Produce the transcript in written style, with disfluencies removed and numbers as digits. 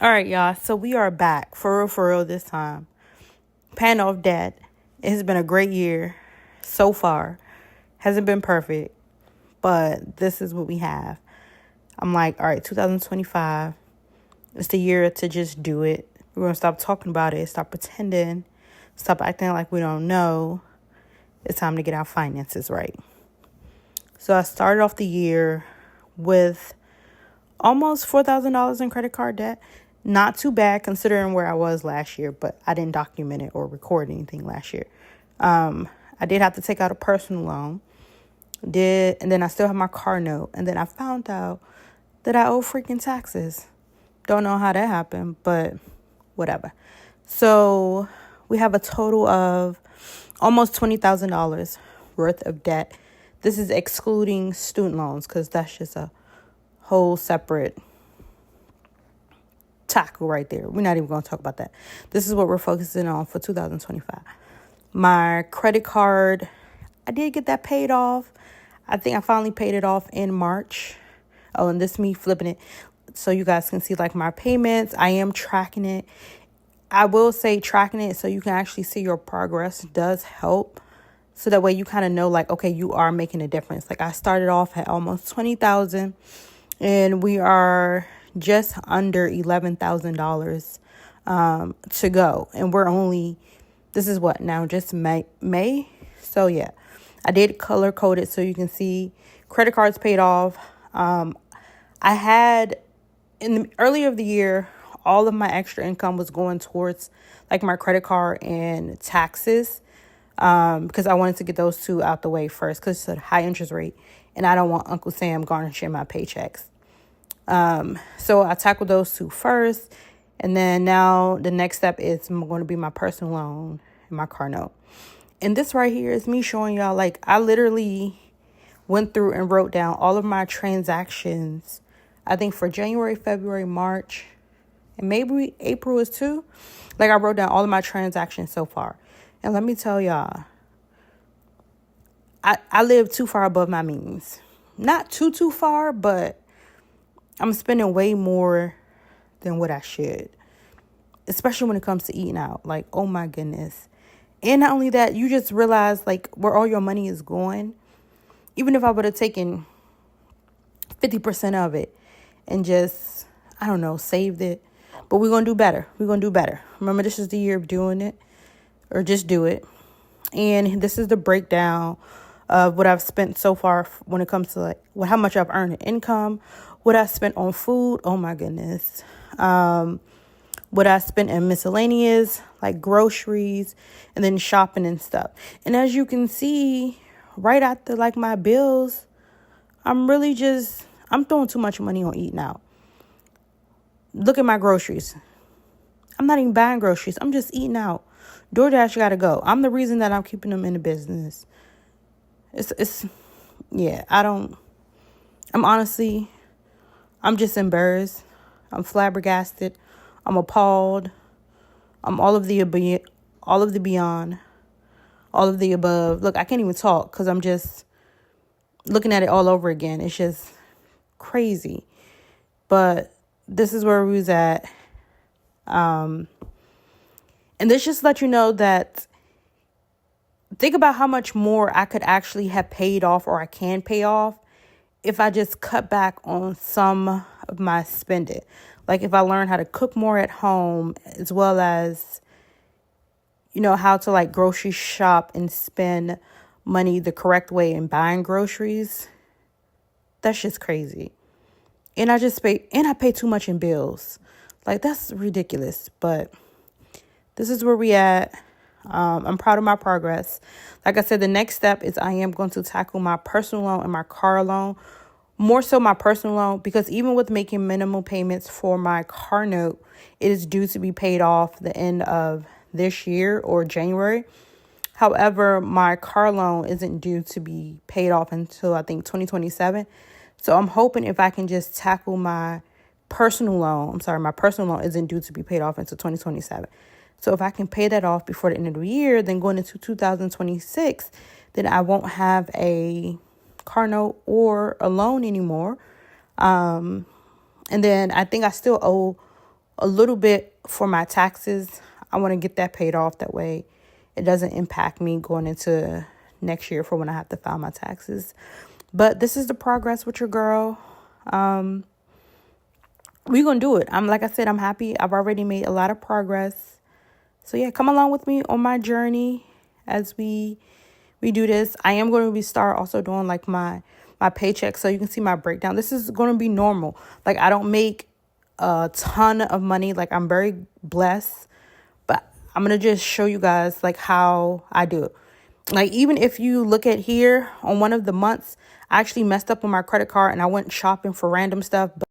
All right, y'all. So we are back for real this time. Paying off debt. It has been a great year so far. Hasn't been perfect, but this is what we have. I'm like, all right, 2025. It's the year to just do it. We're going to stop talking about it, stop pretending, stop acting like we don't know. It's time to get our finances right. So I started off the year with almost $4,000 in credit card debt. Not too bad considering where I was last year, but I didn't document it or record anything last year. I did have to take out a personal loan. And then I still have my car note. And then I found out that I owe freaking taxes. Don't know how that happened, but whatever. So we have a total of almost $20,000 worth of debt. This is excluding student loans because that's just a whole separate tackle right there. We're not even going to talk about that. This is what we're focusing on for 2025. My credit card, I did get that paid off. I think I finally paid it off in March. Oh, and this is me flipping it so you guys can see like my payments. I am tracking it. I will say tracking it so you can actually see your progress does help. So that way you kind of know like, okay, you are making a difference. Like I started off at almost 20,000 and we are just under $11,000 to go. And we're only, this is what now, just May. So yeah, I did color code it so you can see credit cards paid off. I had in the earlier of the year, all of my extra income was going towards like my credit card and taxes. Because I wanted to get those two out the way first because it's a high interest rate and I don't want Uncle Sam garnishing my paychecks. So I tackled those two first. And then now the next step is going to be my personal loan and my car note. And this right here is me showing y'all, like, I literally went through and wrote down all of my transactions, I think for January, February, March, and maybe April is too. Like I wrote down all of my transactions so far. And let me tell y'all, I live too far above my means. Not too far, but I'm spending way more than what I should. Especially when it comes to eating out. Like, oh my goodness. And not only that, you just realize like where all your money is going. Even if I would have taken 50% of it and just, I don't know, saved it. But we're going to do better. We're going to do better. Remember, this is the year of doing it. Or just do it. And this is the breakdown of what I've spent so far when it comes to like how much I've earned in income, what I spent on food. Oh my goodness. What I spent in miscellaneous, like groceries, and then shopping and stuff. And as you can see, right after like my bills, I'm throwing too much money on eating out. Look at my groceries. I'm not even buying groceries. I'm just eating out. DoorDash got to go. I'm the reason that I'm keeping them in the business. I'm just embarrassed. I'm flabbergasted. I'm appalled. I'm all of the beyond, all of the above. Look, I can't even talk because I'm just looking at it all over again. It's just crazy. But this is where we was at. And this just let you know that think about how much more I could actually have paid off or I can pay off if I just cut back on some of my spending. Like if I learn how to cook more at home as well as, how to like grocery shop and spend money the correct way in buying groceries. That's just crazy. And I pay too much in bills. Like that's ridiculous, but this is where we at. I'm proud of my progress. Like I said, the next step is I am going to tackle my personal loan and my car loan. More so my personal loan, because even with making minimal payments for my car note, it is due to be paid off the end of this year or January. However, my car loan isn't due to be paid off until I think 2027. So I'm hoping if I can just tackle my personal loan isn't due to be paid off until 2027. So if I can pay that off before the end of the year, then going into 2026, then I won't have a car note or a loan anymore. And then I think I still owe a little bit for my taxes. I want to get that paid off. That way it doesn't impact me going into next year for when I have to file my taxes. But this is the progress with your girl. We're going to do it. Like I said, I'm happy. I've already made a lot of progress. So yeah, come along with me on my journey as we do this. I am going to start also doing like my paycheck, so you can see my breakdown. This is going to be normal. Like, I don't make a ton of money. Like, I'm very blessed, but I'm going to just show you guys like how I do it. Like, even if you look at here on one of the months, I actually messed up on my credit card and I went shopping for random stuff. But